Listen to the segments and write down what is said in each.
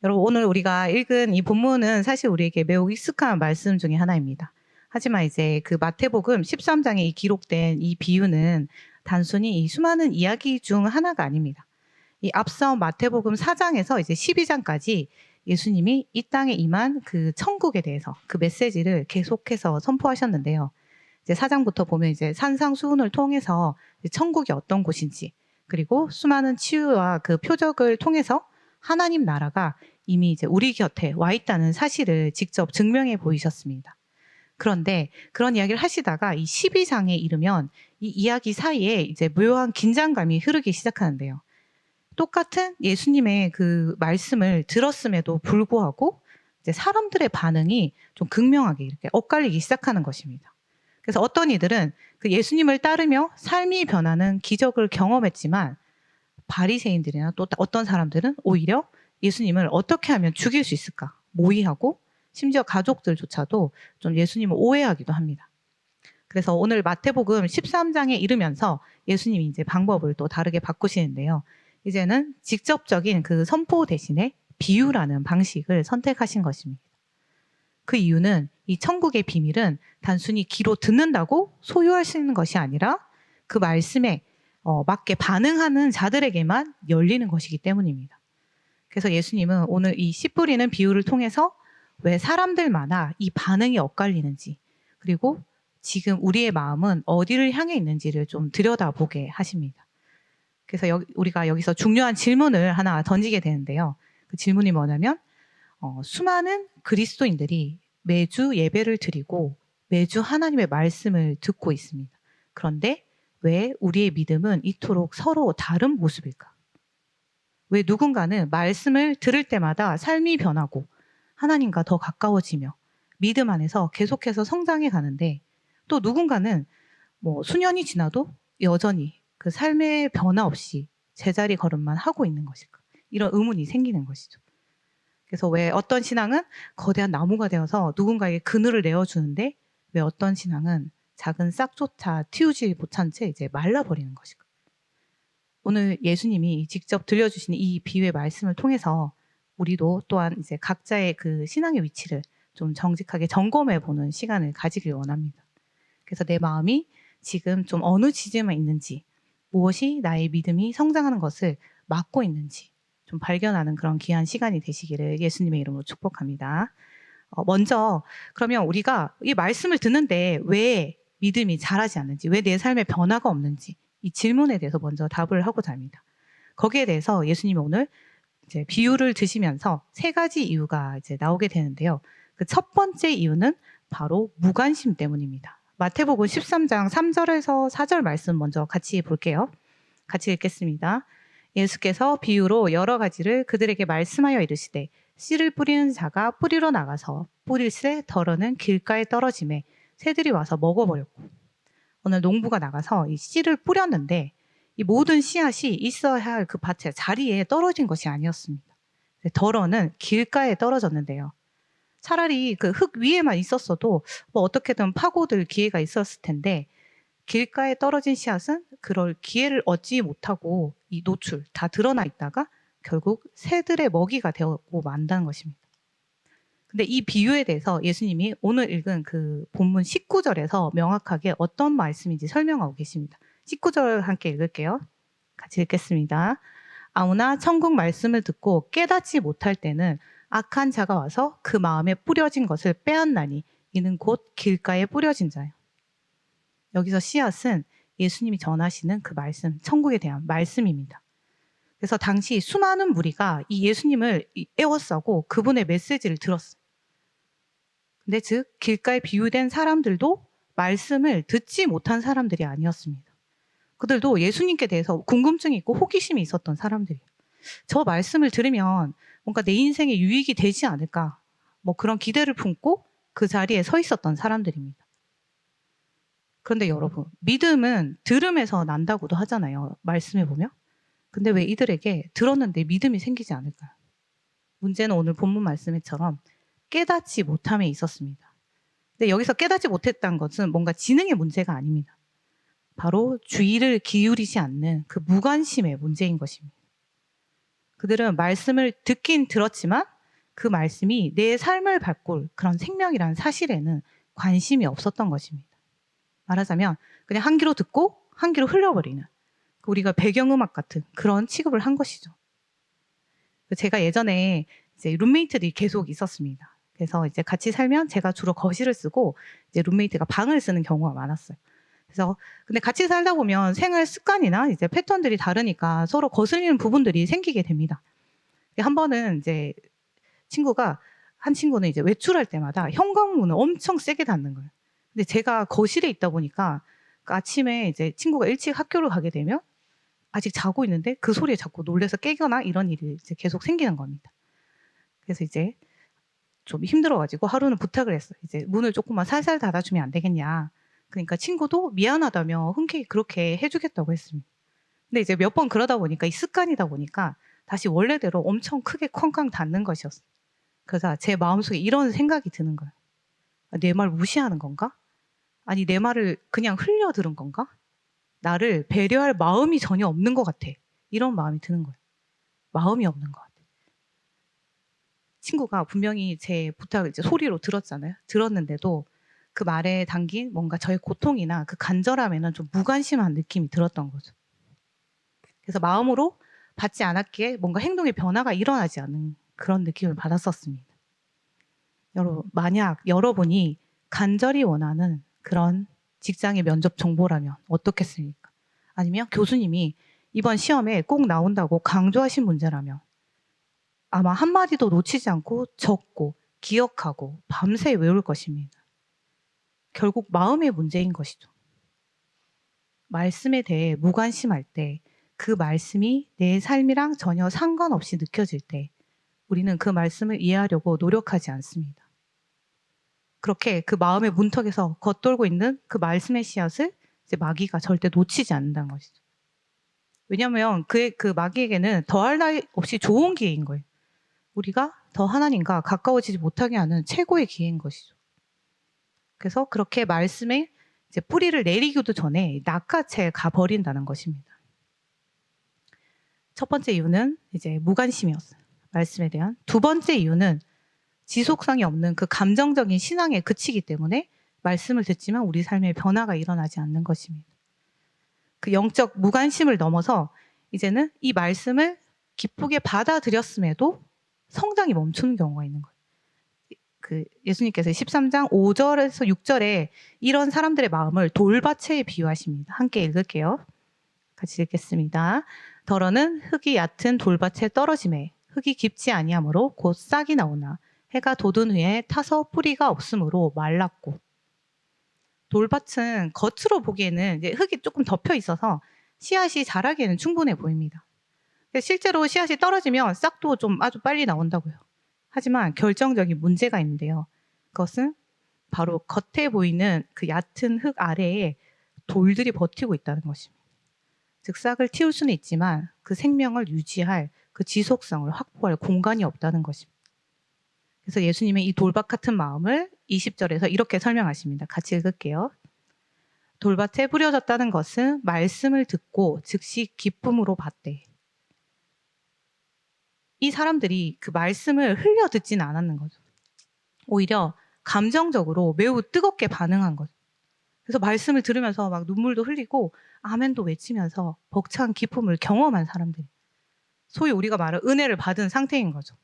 여러분, 오늘 우리가 읽은 이 본문은 사실 우리에게 매우 익숙한 말씀 중에 하나입니다. 하지만 이제 그 마태복음 13장에 기록된 이 비유는 단순히 이 수많은 이야기 중 하나가 아닙니다. 이 앞서 마태복음 4장에서 이제 12장까지 예수님이 이 땅에 임한 그 천국에 대해서 그 메시지를 계속해서 선포하셨는데요. 이제 4장부터 보면 이제 산상수훈을 통해서 천국이 어떤 곳인지, 그리고 수많은 치유와 그 표적을 통해서 하나님 나라가 이미 이제 우리 곁에 와 있다는 사실을 직접 증명해 보이셨습니다. 그런데 그런 이야기를 하시다가 이 12장에 이르면 이 이야기 사이에 이제 묘한 긴장감이 흐르기 시작하는데요. 똑같은 예수님의 그 말씀을 들었음에도 불구하고 이제 사람들의 반응이 좀 극명하게 이렇게 엇갈리기 시작하는 것입니다. 그래서 어떤 이들은 그 예수님을 따르며 삶이 변하는 기적을 경험했지만 바리새인들이나 또 어떤 사람들은 오히려 예수님을 어떻게 하면 죽일 수 있을까 모의하고 심지어 가족들조차도 좀 예수님을 오해하기도 합니다. 그래서 오늘 마태복음 13장에 이르면서 예수님이 이제 방법을 또 다르게 바꾸시는데요. 이제는 직접적인 그 선포 대신에 비유라는 방식을 선택하신 것입니다. 그 이유는 이 천국의 비밀은 단순히 귀로 듣는다고 소유할 수 있는 것이 아니라 그 말씀에 맞게 반응하는 자들에게만 열리는 것이기 때문입니다. 그래서 예수님은 오늘 이 씨 뿌리는 비유를 통해서 왜 사람들마다 이 반응이 엇갈리는지, 그리고 지금 우리의 마음은 어디를 향해 있는지를 좀 들여다보게 하십니다. 그래서 우리가 여기서 중요한 질문을 하나 던지게 되는데요. 그 질문이 뭐냐면 수많은 그리스도인들이 매주 예배를 드리고 매주 하나님의 말씀을 듣고 있습니다. 그런데 왜 우리의 믿음은 이토록 서로 다른 모습일까? 왜 누군가는 말씀을 들을 때마다 삶이 변하고 하나님과 더 가까워지며 믿음 안에서 계속해서 성장해 가는데, 또 누군가는 뭐 수년이 지나도 여전히 그 삶의 변화 없이 제자리 걸음만 하고 있는 것일까? 이런 의문이 생기는 것이죠. 그래서 왜 어떤 신앙은 거대한 나무가 되어서 누군가에게 그늘을 내어주는데 왜 어떤 신앙은 작은 싹조차 틔우지 못한 채 이제 말라버리는 것일까? 오늘 예수님이 직접 들려주신 이 비유의 말씀을 통해서 우리도 또한 이제 각자의 그 신앙의 위치를 좀 정직하게 점검해 보는 시간을 가지길 원합니다. 그래서 내 마음이 지금 좀 어느 지점에 있는지, 무엇이 나의 믿음이 성장하는 것을 막고 있는지 좀 발견하는 그런 귀한 시간이 되시기를 예수님의 이름으로 축복합니다. 먼저 그러면 우리가 이 말씀을 듣는데 왜 믿음이 자라지 않는지, 왜 내 삶에 변화가 없는지 이 질문에 대해서 먼저 답을 하고자 합니다. 거기에 대해서 예수님이 오늘 이제 비유를 드시면서 세 가지 이유가 이제 나오게 되는데요. 그 첫 번째 이유는 바로 무관심 때문입니다. 마태복음 13장 3절에서 4절 말씀 먼저 같이 볼게요. 같이 읽겠습니다. 예수께서 비유로 여러 가지를 그들에게 말씀하여 이르시되 씨를 뿌리는 자가 뿌리러 나가서 뿌릴새 덜어는 길가에 떨어짐에 새들이 와서 먹어버렸고, 오늘 농부가 나가서 이 씨를 뿌렸는데 이 모든 씨앗이 있어야 할 그 밭의 자리에 떨어진 것이 아니었습니다. 덜어는 길가에 떨어졌는데요. 차라리 그 흙 위에만 있었어도 뭐 어떻게든 파고들 기회가 있었을 텐데 길가에 떨어진 씨앗은 그럴 기회를 얻지 못하고 이 노출 다 드러나 있다가 결국 새들의 먹이가 되었고 만다는 것입니다. 근데 이 비유에 대해서 예수님이 오늘 읽은 그 본문 19절에서 명확하게 어떤 말씀인지 설명하고 계십니다. 19절 함께 읽을게요. 같이 읽겠습니다. 아무나 천국 말씀을 듣고 깨닫지 못할 때는 악한 자가 와서 그 마음에 뿌려진 것을 빼앗나니 이는 곧 길가에 뿌려진 자요. 여기서 씨앗은 예수님이 전하시는 그 말씀, 천국에 대한 말씀입니다. 그래서 당시 수많은 무리가 이 예수님을 에워싸고 그분의 메시지를 들었어요. 근데 즉 길가에 비유된 사람들도 말씀을 듣지 못한 사람들이 아니었습니다. 그들도 예수님께 대해서 궁금증이 있고 호기심이 있었던 사람들이에요. 저 말씀을 들으면 뭔가 내 인생에 유익이 되지 않을까, 뭐 그런 기대를 품고 그 자리에 서 있었던 사람들입니다. 그런데 여러분, 믿음은 들음에서 난다고도 하잖아요. 말씀해 보면. 근데 왜 이들에게 들었는데 믿음이 생기지 않을까요? 문제는 오늘 본문 말씀처럼 깨닫지 못함에 있었습니다. 근데 여기서 깨닫지 못했다는 것은 뭔가 지능의 문제가 아닙니다. 바로 주의를 기울이지 않는 그 무관심의 문제인 것입니다. 그들은 말씀을 듣긴 들었지만 그 말씀이 내 삶을 바꿀 그런 생명이라는 사실에는 관심이 없었던 것입니다. 말하자면 그냥 한 귀로 듣고 한 귀로 흘려버리는, 우리가 배경음악 같은 그런 취급을 한 것이죠. 제가 예전에 이제 룸메이트들이 계속 있었습니다. 그래서 이제 같이 살면 제가 주로 거실을 쓰고 이제 룸메이트가 방을 쓰는 경우가 많았어요. 그래서 근데 같이 살다 보면 생활 습관이나 이제 패턴들이 다르니까 서로 거슬리는 부분들이 생기게 됩니다. 한 번은 이제 한 친구는 이제 외출할 때마다 현관문을 엄청 세게 닫는 거예요. 근데 제가 거실에 있다 보니까 그 아침에 이제 친구가 일찍 학교를 가게 되면 아직 자고 있는데 그 소리에 자꾸 놀라서 깨거나 이런 일이 이제 계속 생기는 겁니다. 그래서 이제 좀 힘들어가지고 하루는 부탁을 했어요. 이제 문을 조금만 살살 닫아주면 안 되겠냐. 그러니까 친구도 미안하다며 흔쾌히 그렇게 해주겠다고 했습니다. 근데 이제 몇 번 그러다 보니까 이 습관이다 보니까 다시 원래대로 엄청 크게 쾅쾅 닫는 것이었어요. 그래서 제 마음속에 이런 생각이 드는 거예요. 내 말 무시하는 건가? 아니 내 말을 그냥 흘려 들은 건가? 나를 배려할 마음이 전혀 없는 것 같아. 이런 마음이 드는 거예요. 마음이 없는 것 같아. 친구가 분명히 제 부탁을 이제 소리로 들었잖아요. 들었는데도 그 말에 담긴 뭔가 저의 고통이나 그 간절함에는 좀 무관심한 느낌이 들었던 거죠. 그래서 마음으로 받지 않았기에 뭔가 행동의 변화가 일어나지 않은 그런 느낌을 받았었습니다. 만약 여러분이 간절히 원하는 그런 직장의 면접 정보라면 어떻겠습니까? 아니면 교수님이 이번 시험에 꼭 나온다고 강조하신 문제라면 아마 한마디도 놓치지 않고 적고 기억하고 밤새 외울 것입니다. 결국 마음의 문제인 것이죠. 말씀에 대해 무관심할 때, 그 말씀이 내 삶이랑 전혀 상관없이 느껴질 때 우리는 그 말씀을 이해하려고 노력하지 않습니다. 그렇게 그 마음의 문턱에서 겉돌고 있는 그 말씀의 씨앗을 이제 마귀가 절대 놓치지 않는다는 것이죠. 왜냐하면 그 마귀에게는 더할 나위 없이 좋은 기회인 거예요. 우리가 더 하나님과 가까워지지 못하게 하는 최고의 기회인 것이죠. 그래서 그렇게 말씀에 이제 뿌리를 내리기도 전에 낚아채 가버린다는 것입니다. 첫 번째 이유는 이제 무관심이었어요. 말씀에 대한. 두 번째 이유는 지속성이 없는 그 감정적인 신앙에 그치기 때문에 말씀을 듣지만 우리 삶에 변화가 일어나지 않는 것입니다. 그 영적 무관심을 넘어서 이제는 이 말씀을 기쁘게 받아들였음에도 성장이 멈추는 경우가 있는 거예요. 예수님께서 13장 5절에서 6절에 이런 사람들의 마음을 돌밭에 비유하십니다. 함께 읽을게요. 같이 읽겠습니다. 더러는 흙이 얕은 돌밭에 떨어짐에 흙이 깊지 아니하므로 곧 싹이 나오나 해가 돋은 후에 타서 뿌리가 없으므로 말랐고. 돌밭은 겉으로 보기에는 이제 흙이 조금 덮여 있어서 씨앗이 자라기에는 충분해 보입니다. 실제로 씨앗이 떨어지면 싹도 좀 아주 빨리 나온다고요. 하지만 결정적인 문제가 있는데요. 그것은 바로 겉에 보이는 그 얕은 흙 아래에 돌들이 버티고 있다는 것입니다. 즉 싹을 틔울 수는 있지만 그 생명을 유지할 그 지속성을 확보할 공간이 없다는 것입니다. 그래서 예수님의 이 돌밭 같은 마음을 20절에서 이렇게 설명하십니다. 같이 읽을게요. 돌밭에 뿌려졌다는 것은 말씀을 듣고 즉시 기쁨으로 받되. 이 사람들이 그 말씀을 흘려 듣지는 않았는 거죠. 오히려 감정적으로 매우 뜨겁게 반응한 거죠. 그래서 말씀을 들으면서 막 눈물도 흘리고 아멘도 외치면서 벅찬 기쁨을 경험한 사람들. 소위 우리가 말하는 은혜를 받은 상태인 거죠.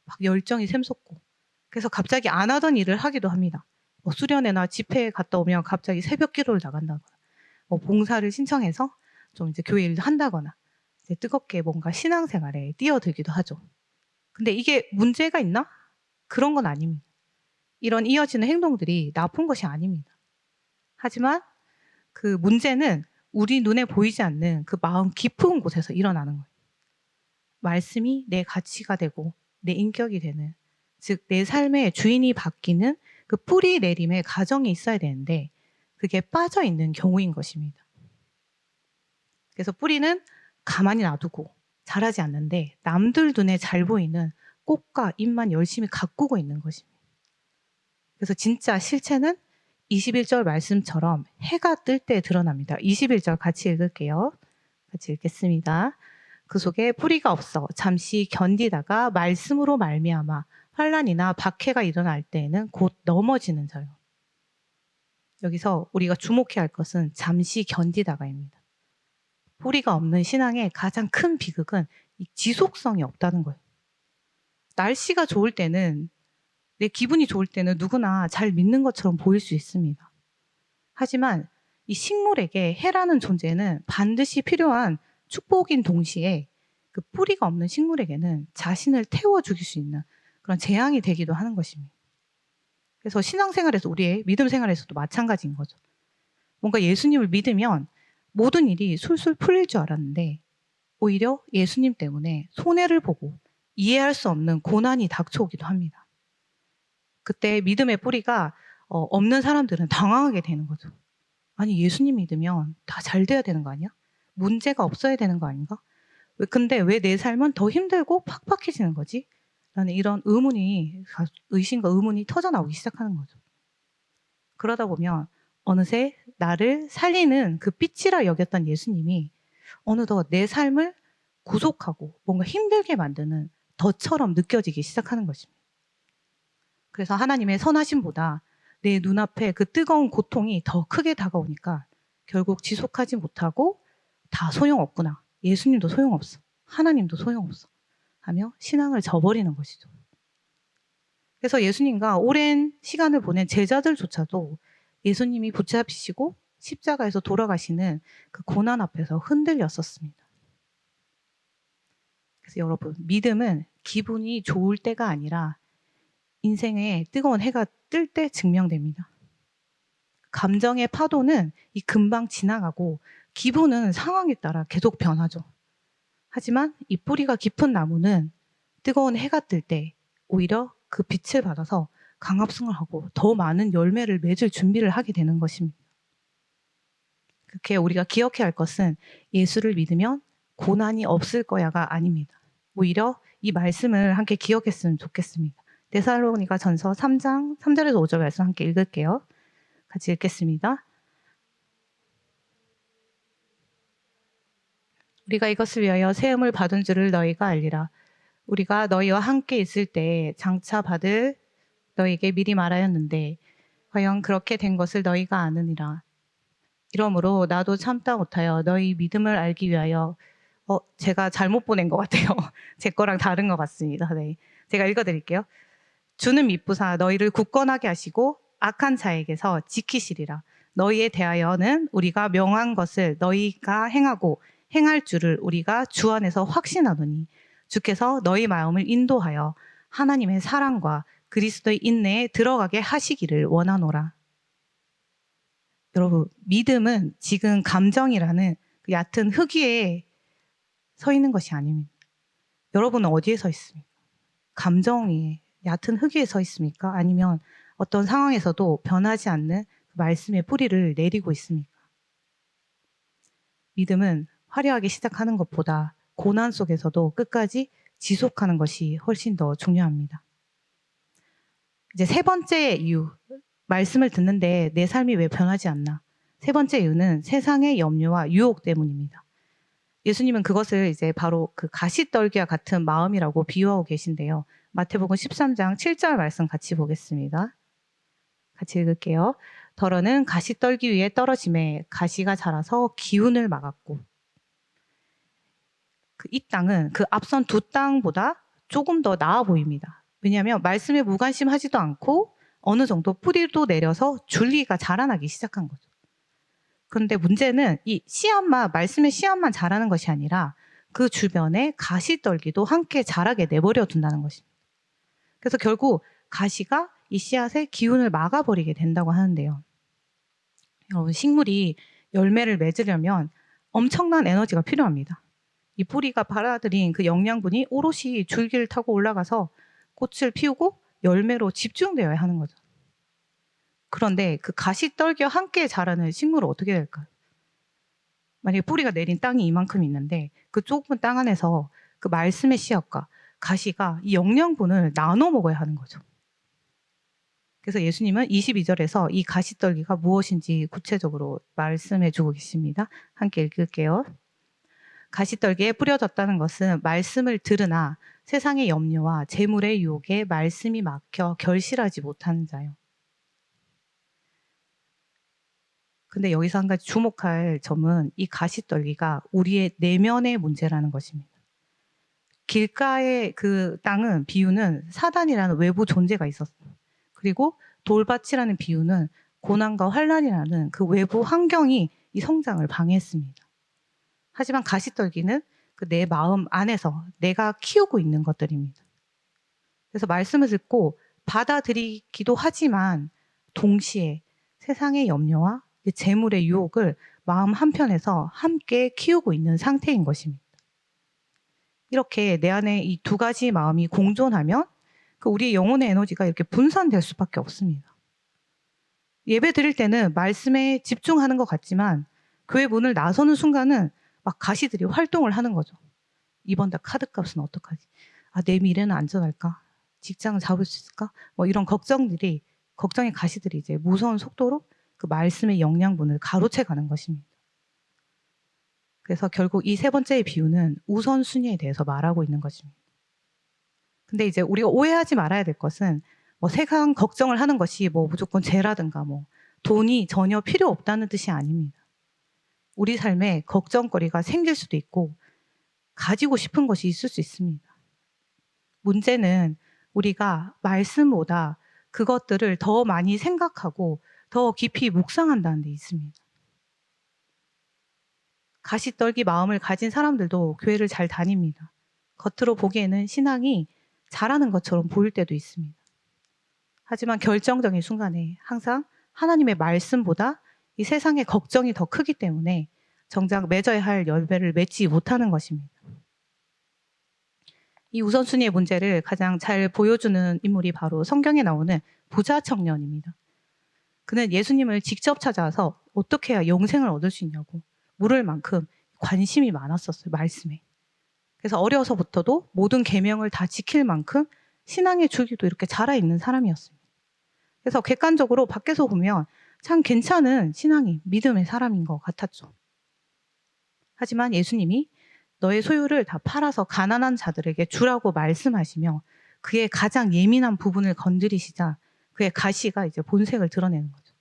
막 열정이 샘솟고. 그래서 갑자기 안 하던 일을 하기도 합니다. 수련회나 집회에 갔다 오면 갑자기 새벽 기도를 나간다거나 봉사를 신청해서 좀 이제 교회 일을 한다거나 이제 뜨겁게 뭔가 신앙생활에 뛰어들기도 하죠. 근데 이게 문제가 있나? 그런 건 아닙니다. 이런 이어지는 행동들이 나쁜 것이 아닙니다. 하지만 그 문제는 우리 눈에 보이지 않는 그 마음 깊은 곳에서 일어나는 거예요. 말씀이 내 가치가 되고 내 인격이 되는, 즉 내 삶의 주인이 바뀌는 그 뿌리 내림의 과정이 있어야 되는데 그게 빠져 있는 경우인 것입니다. 그래서 뿌리는 가만히 놔두고 자라지 않는데 남들 눈에 잘 보이는 꽃과 잎만 열심히 가꾸고 있는 것입니다. 그래서 진짜 실체는 21절 말씀처럼 해가 뜰 때 드러납니다. 21절 같이 읽을게요. 같이 읽겠습니다. 그 속에 뿌리가 없어 잠시 견디다가 말씀으로 말미암아 환난이나 박해가 일어날 때에는 곧 넘어지는 자요. 여기서 우리가 주목해야 할 것은 잠시 견디다가입니다. 뿌리가 없는 신앙의 가장 큰 비극은 이 지속성이 없다는 거예요. 날씨가 좋을 때는, 내 기분이 좋을 때는 누구나 잘 믿는 것처럼 보일 수 있습니다. 하지만 이 식물에게 해라는 존재는 반드시 필요한 축복인 동시에 그 뿌리가 없는 식물에게는 자신을 태워 죽일 수 있는 그런 재앙이 되기도 하는 것입니다. 그래서 신앙생활에서, 우리의 믿음 생활에서도 마찬가지인 거죠. 뭔가 예수님을 믿으면 모든 일이 술술 풀릴 줄 알았는데 오히려 예수님 때문에 손해를 보고 이해할 수 없는 고난이 닥쳐오기도 합니다. 그때 믿음의 뿌리가 없는 사람들은 당황하게 되는 거죠. 아니, 예수님 믿으면 다 잘 돼야 되는 거 아니야? 문제가 없어야 되는 거 아닌가? 근데 왜 내 삶은 더 힘들고 팍팍해지는 거지? 라는 이런 의심과 의문이 터져나오기 시작하는 거죠. 그러다 보면 어느새 나를 살리는 그 빛이라 여겼던 예수님이 어느덧 내 삶을 구속하고 뭔가 힘들게 만드는 덫처럼 느껴지기 시작하는 것입니다. 그래서 하나님의 선하심보다 내 눈앞에 그 뜨거운 고통이 더 크게 다가오니까 결국 지속하지 못하고 다 소용없구나. 예수님도 소용없어. 하나님도 소용없어. 하며 신앙을 저버리는 것이죠. 그래서 예수님과 오랜 시간을 보낸 제자들조차도 예수님이 붙잡히시고 십자가에서 돌아가시는 그 고난 앞에서 흔들렸었습니다. 그래서 여러분, 믿음은 기분이 좋을 때가 아니라 인생의 뜨거운 해가 뜰 때 증명됩니다. 감정의 파도는 이 금방 지나가고 기분은 상황에 따라 계속 변하죠. 하지만 이 뿌리가 깊은 나무는 뜨거운 해가 뜰 때 오히려 그 빛을 받아서 강합승을 하고 더 많은 열매를 맺을 준비를 하게 되는 것입니다. 그렇게 우리가 기억해야 할 것은 예수를 믿으면 고난이 없을 거야가 아닙니다. 오히려 이 말씀을 함께 기억했으면 좋겠습니다. 데살로니가 전서 3장 3절에서 5절 말씀 함께 읽을게요. 같이 읽겠습니다. 우리가 이것을 위하여 세움을 받은 줄을 너희가 알리라. 우리가 너희와 함께 있을 때 장차 받을 너희에게 미리 말하였는데 과연 그렇게 된 것을 너희가 아느니라. 이러므로 나도 참다 못하여 너희 믿음을 알기 위하여 제가 잘못 보낸 것 같아요. 제 거랑 다른 것 같습니다. 네, 제가 읽어드릴게요. 주는 미쁘사 너희를 굳건하게 하시고 악한 자에게서 지키시리라. 너희에 대하여는 우리가 명한 것을 너희가 행하고 행할 줄을 우리가 주 안에서 확신하노니 주께서 너희 마음을 인도하여 하나님의 사랑과 그리스도의 인내에 들어가게 하시기를 원하노라. 여러분, 믿음은 지금 감정이라는 그 얕은 흙 위에 서 있는 것이 아닙니다. 여러분은 어디에 서 있습니까? 감정이 얕은 흙 위에 서 있습니까? 아니면 어떤 상황에서도 변하지 않는 그 말씀의 뿌리를 내리고 있습니까? 믿음은 화려하게 시작하는 것보다 고난 속에서도 끝까지 지속하는 것이 훨씬 더 중요합니다. 이제 세 번째 이유, 말씀을 듣는데 내 삶이 왜 변하지 않나? 세 번째 이유는 세상의 염려와 유혹 때문입니다. 예수님은 그것을 이제 바로 그 가시떨기와 같은 마음이라고 비유하고 계신데요. 마태복음 13장 7절 말씀 같이 보겠습니다. 같이 읽을게요. 더러는 가시떨기 위에 떨어짐에 가시가 자라서 기운을 막았고 이 땅은 그 앞선 두 땅보다 조금 더 나아 보입니다. 왜냐하면 말씀에 무관심하지도 않고 어느 정도 뿌리도 내려서 줄기가 자라나기 시작한 거죠. 그런데 문제는 이 씨앗만, 말씀의 씨앗만 자라는 것이 아니라 그 주변에 가시떨기도 함께 자라게 내버려 둔다는 것입니다. 그래서 결국 가시가 이 씨앗의 기운을 막아버리게 된다고 하는데요. 여러분, 식물이 열매를 맺으려면 엄청난 에너지가 필요합니다. 이 뿌리가 받아들인 그 영양분이 오롯이 줄기를 타고 올라가서 꽃을 피우고 열매로 집중되어야 하는 거죠. 그런데 그 가시떨기와 함께 자라는 식물은 어떻게 될까요? 만약에 뿌리가 내린 땅이 이만큼 있는데 그 좁은 땅 안에서 그 말씀의 씨앗과 가시가 이 영양분을 나눠 먹어야 하는 거죠. 그래서 예수님은 22절에서 이 가시떨기가 무엇인지 구체적으로 말씀해 주고 계십니다. 함께 읽을게요. 가시떨기에 뿌려졌다는 것은 말씀을 들으나 세상의 염려와 재물의 유혹에 말씀이 막혀 결실하지 못하는 자요. 근데 여기서 한 가지 주목할 점은 이 가시떨기가 우리의 내면의 문제라는 것입니다. 길가의 그 땅은 비유는 사단이라는 외부 존재가 있었어요. 그리고 돌밭이라는 비유는 고난과 환란이라는 그 외부 환경이 이 성장을 방해했습니다. 하지만 가시떨기는 그 내 마음 안에서 내가 키우고 있는 것들입니다. 그래서 말씀을 듣고 받아들이기도 하지만 동시에 세상의 염려와 재물의 유혹을 마음 한편에서 함께 키우고 있는 상태인 것입니다. 이렇게 내 안에 이 두 가지 마음이 공존하면 그 우리의 영혼의 에너지가 이렇게 분산될 수밖에 없습니다. 예배 드릴 때는 말씀에 집중하는 것 같지만 교회 문을 나서는 순간은 막 가시들이 활동을 하는 거죠. 이번 달 카드값은 어떡하지? 아, 내 미래는 안전할까? 직장을 잡을 수 있을까? 뭐 이런 걱정의 가시들이 이제 무서운 속도로 그 말씀의 영양분을 가로채 가는 것입니다. 그래서 결국 이 세 번째의 비유는 우선순위에 대해서 말하고 있는 것입니다. 근데 이제 우리가 오해하지 말아야 될 것은 뭐 세상 걱정을 하는 것이 뭐 무조건 죄라든가 뭐 돈이 전혀 필요 없다는 뜻이 아닙니다. 우리 삶에 걱정거리가 생길 수도 있고 가지고 싶은 것이 있을 수 있습니다. 문제는 우리가 말씀보다 그것들을 더 많이 생각하고 더 깊이 묵상한다는 데 있습니다. 가시떨기 마음을 가진 사람들도 교회를 잘 다닙니다. 겉으로 보기에는 신앙이 잘하는 것처럼 보일 때도 있습니다. 하지만 결정적인 순간에 항상 하나님의 말씀보다 이 세상의 걱정이 더 크기 때문에 정작 맺어야 할 열매를 맺지 못하는 것입니다. 이 우선순위의 문제를 가장 잘 보여주는 인물이 바로 성경에 나오는 부자 청년입니다. 그는 예수님을 직접 찾아와서 어떻게 해야 영생을 얻을 수 있냐고 물을 만큼 관심이 많았었어요, 말씀에. 그래서 어려서부터도 모든 계명을 다 지킬 만큼 신앙의 줄기도 이렇게 자라있는 사람이었습니다. 그래서 객관적으로 밖에서 보면 참 괜찮은 신앙이 믿음의 사람인 것 같았죠. 하지만 예수님이 너의 소유를 다 팔아서 가난한 자들에게 주라고 말씀하시며 그의 가장 예민한 부분을 건드리시자 그의 가시가 이제 본색을 드러내는 거죠.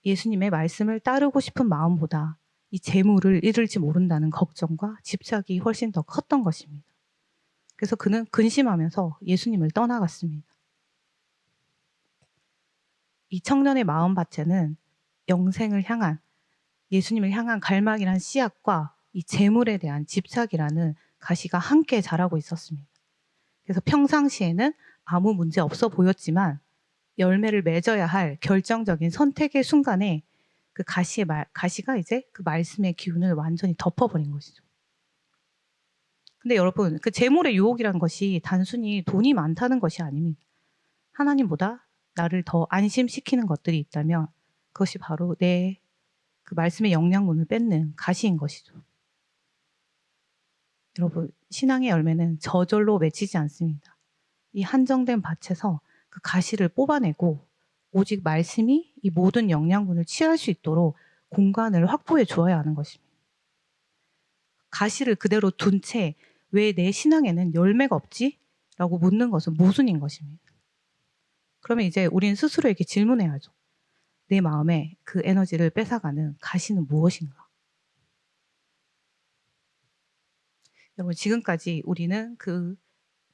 예수님의 말씀을 따르고 싶은 마음보다 이 재물을 잃을지 모른다는 걱정과 집착이 훨씬 더 컸던 것입니다. 그래서 그는 근심하면서 예수님을 떠나갔습니다. 이 청년의 마음밭에는 영생을 향한 예수님을 향한 갈망이란 씨앗과 이 재물에 대한 집착이라는 가시가 함께 자라고 있었습니다. 그래서 평상시에는 아무 문제 없어 보였지만 열매를 맺어야 할 결정적인 선택의 순간에 그 가시가 이제 그 말씀의 기운을 완전히 덮어버린 것이죠. 근데 여러분, 그 재물의 유혹이라는 것이 단순히 돈이 많다는 것이 아닙니다. 하나님보다 나를 더 안심시키는 것들이 있다면 그것이 바로 내 그 말씀의 영양분을 뺏는 가시인 것이죠. 여러분, 신앙의 열매는 저절로 맺히지 않습니다. 이 한정된 밭에서 그 가시를 뽑아내고 오직 말씀이 이 모든 영양분을 취할 수 있도록 공간을 확보해 주어야 하는 것입니다. 가시를 그대로 둔 채 왜 내 신앙에는 열매가 없지? 라고 묻는 것은 모순인 것입니다. 그러면 이제 우리는 스스로에게 질문해야죠. 내 마음에 그 에너지를 뺏어가는 가시는 무엇인가? 여러분, 지금까지 우리는 그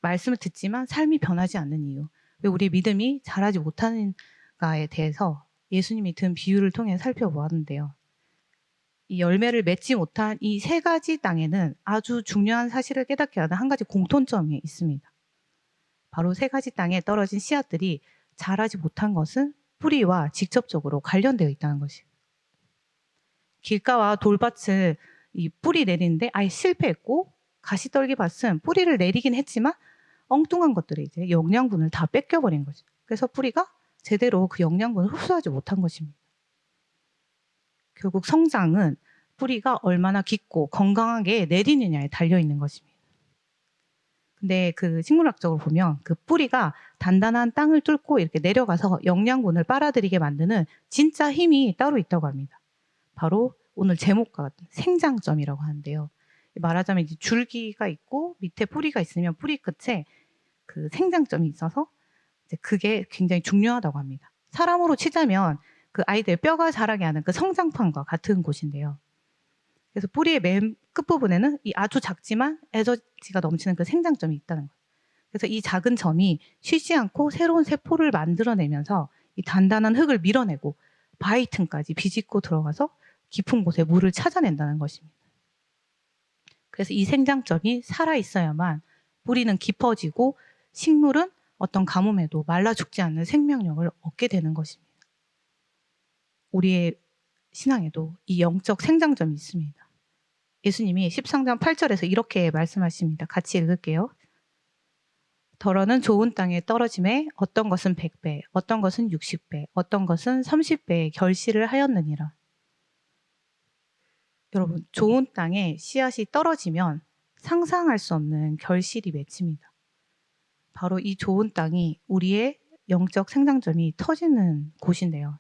말씀을 듣지만 삶이 변하지 않는 이유, 왜 우리 믿음이 자라지 못하는가에 대해서 예수님이 든 비유를 통해 살펴보았는데요. 이 열매를 맺지 못한 이 세 가지 땅에는 아주 중요한 사실을 깨닫게 하는 한 가지 공통점이 있습니다. 바로 세 가지 땅에 떨어진 씨앗들이 자라지 못한 것은 뿌리와 직접적으로 관련되어 있다는 것이에요. 길가와 돌밭을 이 뿌리 내리는데 아예 실패했고 가시떨기 밭은 뿌리를 내리긴 했지만 엉뚱한 것들이 이제 영양분을 다 뺏겨버린 거죠. 그래서 뿌리가 제대로 그 영양분을 흡수하지 못한 것입니다. 결국 성장은 뿌리가 얼마나 깊고 건강하게 내리느냐에 달려 있는 것입니다. 근데 그 식물학적으로 보면 그 뿌리가 단단한 땅을 뚫고 이렇게 내려가서 영양분을 빨아들이게 만드는 진짜 힘이 따로 있다고 합니다. 바로 오늘 제목과 같은 생장점이라고 하는데요. 말하자면 이제 줄기가 있고 밑에 뿌리가 있으면 뿌리 끝에 그 생장점이 있어서 이제 그게 굉장히 중요하다고 합니다. 사람으로 치자면 그 아이들 뼈가 자라게 하는 그 성장판과 같은 곳인데요. 그래서 뿌리의 맨 끝부분에는 이 아주 작지만 에너지가 넘치는 그 생장점이 있다는 거예요. 그래서 이 작은 점이 쉬지 않고 새로운 세포를 만들어내면서 이 단단한 흙을 밀어내고 바위 틈까지 비집고 들어가서 깊은 곳에 물을 찾아낸다는 것입니다. 그래서 이 생장점이 살아있어야만 뿌리는 깊어지고 식물은 어떤 가뭄에도 말라 죽지 않는 생명력을 얻게 되는 것입니다. 우리의 신앙에도 이 영적 생장점이 있습니다. 예수님이 13장 8절에서 이렇게 말씀하십니다. 같이 읽을게요. 더러는 좋은 땅에 떨어짐에 어떤 것은 100배, 어떤 것은 60배, 어떤 것은 30배의 결실을 하였느니라. 여러분, 좋은 땅에 씨앗이 떨어지면 상상할 수 없는 결실이 맺힙니다. 바로 이 좋은 땅이 우리의 영적 생장점이 터지는 곳인데요.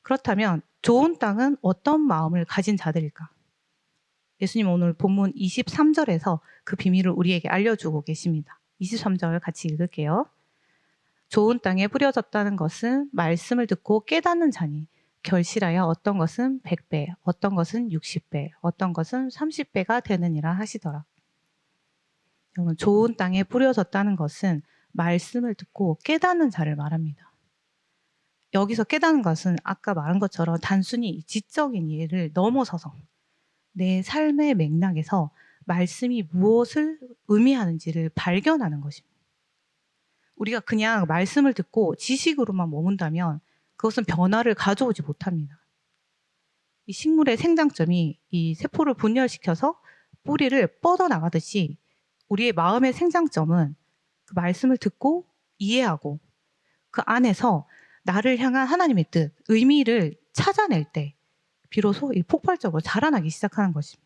그렇다면 좋은 땅은 어떤 마음을 가진 자들일까? 예수님 오늘 본문 23절에서 그 비밀을 우리에게 알려주고 계십니다. 23절 같이 읽을게요. 좋은 땅에 뿌려졌다는 것은 말씀을 듣고 깨닫는 자니 결실하여 어떤 것은 100배, 어떤 것은 60배, 어떤 것은 30배가 되느니라 하시더라. 여러분, 좋은 땅에 뿌려졌다는 것은 말씀을 듣고 깨닫는 자를 말합니다. 여기서 깨닫는 것은 아까 말한 것처럼 단순히 지적인 이해를 넘어서서 내 삶의 맥락에서 말씀이 무엇을 의미하는지를 발견하는 것입니다. 우리가 그냥 말씀을 듣고 지식으로만 머문다면 그것은 변화를 가져오지 못합니다. 이 식물의 생장점이 이 세포를 분열시켜서 뿌리를 뻗어나가듯이 우리의 마음의 생장점은 그 말씀을 듣고 이해하고 그 안에서 나를 향한 하나님의 뜻, 의미를 찾아낼 때 비로소 이 폭발적으로 자라나기 시작하는 것입니다.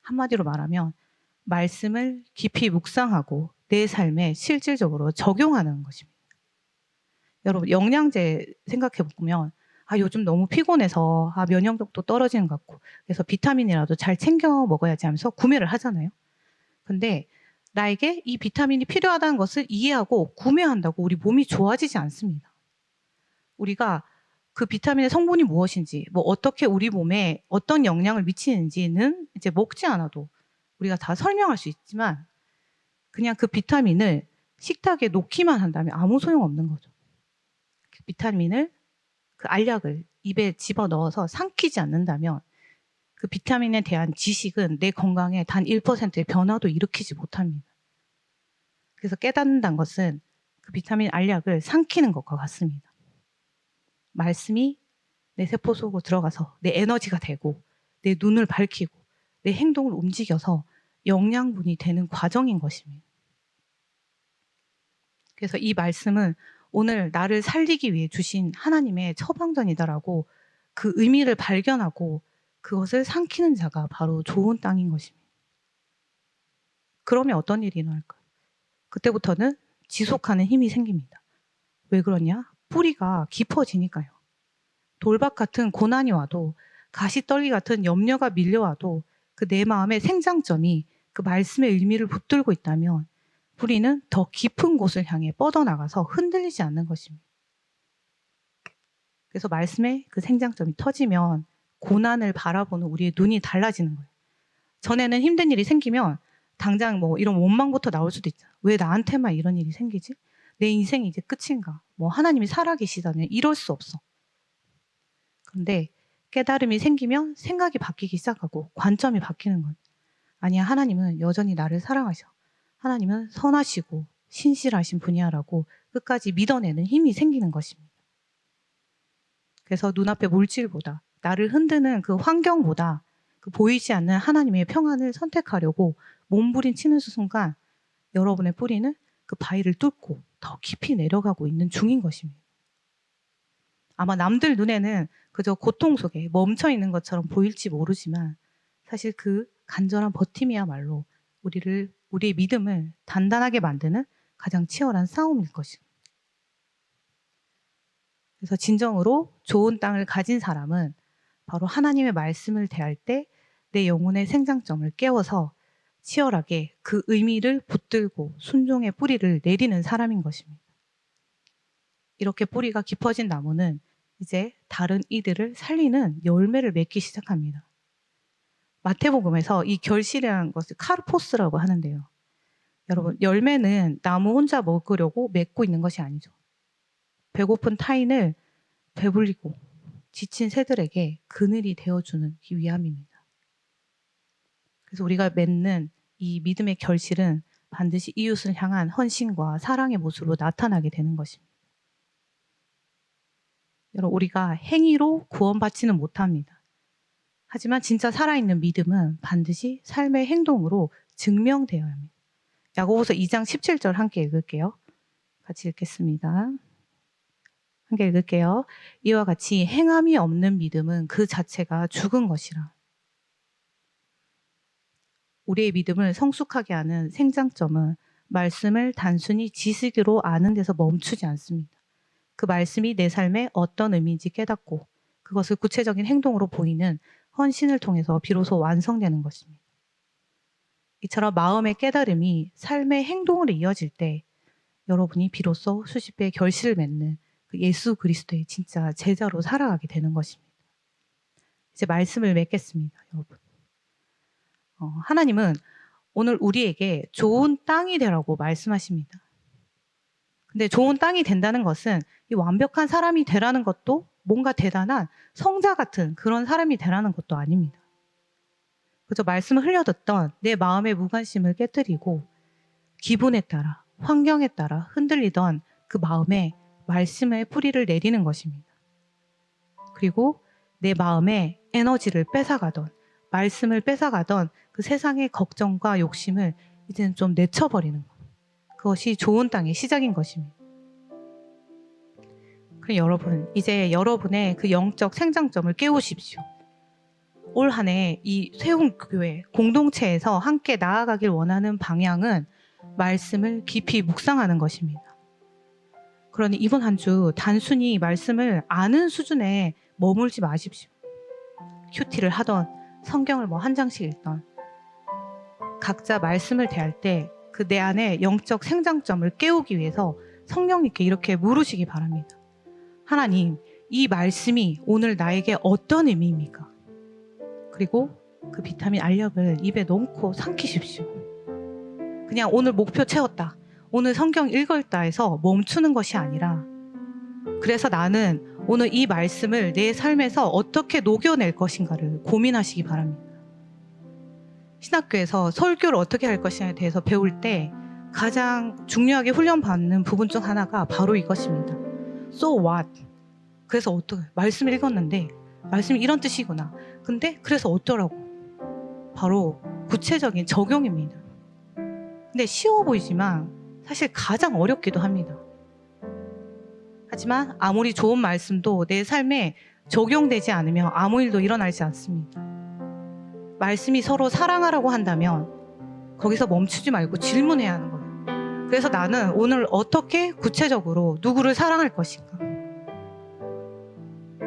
한마디로 말하면 말씀을 깊이 묵상하고 내 삶에 실질적으로 적용하는 것입니다. 여러분, 영양제 생각해 보면 요즘 너무 피곤해서 면역력도 떨어지는 것 같고 그래서 비타민이라도 잘 챙겨 먹어야지 하면서 구매를 하잖아요. 근데 나에게 이 비타민이 필요하다는 것을 이해하고 구매한다고 우리 몸이 좋아지지 않습니다. 우리가 그 비타민의 성분이 무엇인지, 뭐 어떻게 우리 몸에 어떤 영향을 미치는지는 이제 먹지 않아도 우리가 다 설명할 수 있지만 그냥 그 비타민을 식탁에 놓기만 한다면 아무 소용없는 거죠. 그 비타민을, 그 알약을 입에 집어넣어서 삼키지 않는다면 그 비타민에 대한 지식은 내 건강에 단 1%의 변화도 일으키지 못합니다. 그래서 깨닫는다는 것은 그 비타민 알약을 삼키는 것과 같습니다. 말씀이 내 세포 속으로 들어가서 내 에너지가 되고 내 눈을 밝히고 내 행동을 움직여서 영양분이 되는 과정인 것입니다. 그래서 이 말씀은 오늘 나를 살리기 위해 주신 하나님의 처방전이다라고 그 의미를 발견하고 그것을 삼키는 자가 바로 좋은 땅인 것입니다. 그러면 어떤 일이 일어날까요? 그때부터는 지속하는 힘이 생깁니다. 왜 그러냐? 뿌리가 깊어지니까요. 돌박 같은 고난이 와도 가시떨기 같은 염려가 밀려와도 그 내 마음의 생장점이 그 말씀의 의미를 붙들고 있다면 뿌리는 더 깊은 곳을 향해 뻗어나가서 흔들리지 않는 것입니다. 그래서 말씀의 그 생장점이 터지면 고난을 바라보는 우리의 눈이 달라지는 거예요. 전에는 힘든 일이 생기면 당장 뭐 이런 원망부터 나올 수도 있잖아요. 왜 나한테만 이런 일이 생기지? 내 인생이 이제 끝인가? 뭐 하나님이 살아계시다면 이럴 수 없어. 그런데 깨달음이 생기면 생각이 바뀌기 시작하고 관점이 바뀌는 거예요. 아니야, 하나님은 여전히 나를 사랑하셔. 하나님은 선하시고 신실하신 분이야라고 끝까지 믿어내는 힘이 생기는 것입니다. 그래서 눈앞의 물질보다 나를 흔드는 그 환경보다 그 보이지 않는 하나님의 평안을 선택하려고 몸부림치는 순간 여러분의 뿌리는 그 바위를 뚫고 더 깊이 내려가고 있는 중인 것입니다. 아마 남들 눈에는 그저 고통 속에 멈춰 있는 것처럼 보일지 모르지만 사실 그 간절한 버팀이야말로 우리의 믿음을 단단하게 만드는 가장 치열한 싸움일 것입니다. 그래서 진정으로 좋은 땅을 가진 사람은 바로 하나님의 말씀을 대할 때 내 영혼의 생장점을 깨워서 치열하게 그 의미를 붙들고 순종의 뿌리를 내리는 사람인 것입니다. 이렇게 뿌리가 깊어진 나무는 이제 다른 이들을 살리는 열매를 맺기 시작합니다. 마태복음에서 이 결실이라는 것을 카르포스라고 하는데요. 여러분, 열매는 나무 혼자 먹으려고 맺고 있는 것이 아니죠. 배고픈 타인을 배불리고 지친 새들에게 그늘이 되어주는 위함입니다. 그래서 우리가 맺는 이 믿음의 결실은 반드시 이웃을 향한 헌신과 사랑의 모습으로 나타나게 되는 것입니다. 여러분, 우리가 행위로 구원받지는 못합니다. 하지만 진짜 살아있는 믿음은 반드시 삶의 행동으로 증명되어야 합니다. 야고보서 2장 17절 함께 읽을게요. 같이 읽겠습니다. 함께 읽을게요. 이와 같이 행함이 없는 믿음은 그 자체가 죽은 것이라. 우리의 믿음을 성숙하게 하는 생장점은 말씀을 단순히 지식으로 아는 데서 멈추지 않습니다. 그 말씀이 내 삶에 어떤 의미인지 깨닫고 그것을 구체적인 행동으로 보이는 헌신을 통해서 비로소 완성되는 것입니다. 이처럼 마음의 깨달음이 삶의 행동으로 이어질 때 여러분이 비로소 수십 배의 결실을 맺는 그 예수 그리스도의 진짜 제자로 살아가게 되는 것입니다. 이제 말씀을 맺겠습니다, 여러분. 하나님은 오늘 우리에게 좋은 땅이 되라고 말씀하십니다. 근데 좋은 땅이 된다는 것은 이 완벽한 사람이 되라는 것도 뭔가 대단한 성자 같은 그런 사람이 되라는 것도 아닙니다. 그저 말씀을 흘려듣던 내 마음의 무관심을 깨뜨리고 기분에 따라 환경에 따라 흔들리던 그 마음에 말씀의 뿌리를 내리는 것입니다. 그리고 내 마음에 에너지를 뺏어가던 말씀을 뺏어가던 그 세상의 걱정과 욕심을 이제는 좀 내쳐버리는 것. 그것이 좋은 땅의 시작인 것입니다. 그럼 여러분, 이제 여러분의 그 영적 생장점을 깨우십시오. 올 한 해 이 세운교회 공동체에서 함께 나아가길 원하는 방향은 말씀을 깊이 묵상하는 것입니다. 그러니 이번 한 주 단순히 말씀을 아는 수준에 머물지 마십시오. 큐티를 하던 성경을 한 장씩 읽던 각자 말씀을 대할 때 그 내 안에 영적 생장점을 깨우기 위해서 성령님께 이렇게 물으시기 바랍니다. 하나님, 이 말씀이 오늘 나에게 어떤 의미입니까? 그리고 그 비타민 알약을 입에 넣고 삼키십시오. 그냥 오늘 목표 채웠다, 오늘 성경 읽었다 해서 멈추는 것이 아니라 그래서 나는 오늘 이 말씀을 내 삶에서 어떻게 녹여낼 것인가를 고민하시기 바랍니다. 신학교에서 설교를 어떻게 할 것인가에 대해서 배울 때 가장 중요하게 훈련받는 부분 중 하나가 바로 이것입니다. So what? 그래서 어떻게? 말씀 읽었는데 말씀이 이런 뜻이구나. 근데 그래서 어쩌라고? 바로 구체적인 적용입니다. 근데 쉬워 보이지만 사실 가장 어렵기도 합니다. 하지만 아무리 좋은 말씀도 내 삶에 적용되지 않으면 아무 일도 일어나지 않습니다. 말씀이 서로 사랑하라고 한다면 거기서 멈추지 말고 질문해야 하는 거예요. 그래서 나는 오늘 어떻게 구체적으로 누구를 사랑할 것인가?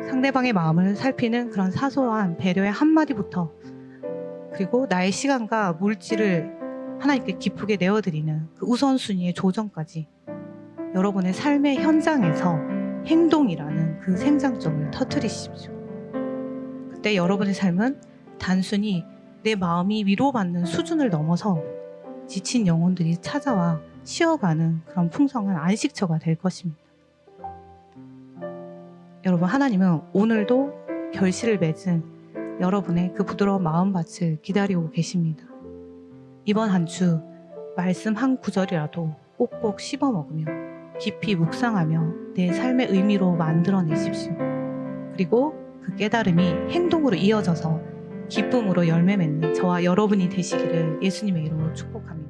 상대방의 마음을 살피는 그런 사소한 배려의 한마디부터 그리고 나의 시간과 물질을 하나님께 기쁘게 내어드리는 그 우선순위의 조정까지 여러분의 삶의 현장에서 행동이라는 그 생장점을 터뜨리십시오. 그때 여러분의 삶은 단순히 내 마음이 위로받는 수준을 넘어서 지친 영혼들이 찾아와 쉬어가는 그런 풍성한 안식처가 될 것입니다. 여러분, 하나님은 오늘도 결실을 맺은 여러분의 그 부드러운 마음밭을 기다리고 계십니다. 이번 한 주 말씀 한 구절이라도 꼭꼭 씹어 먹으며 깊이 묵상하며 내 삶의 의미로 만들어내십시오. 그리고 그 깨달음이 행동으로 이어져서 기쁨으로 열매 맺는 저와 여러분이 되시기를 예수님의 이름으로 축복합니다.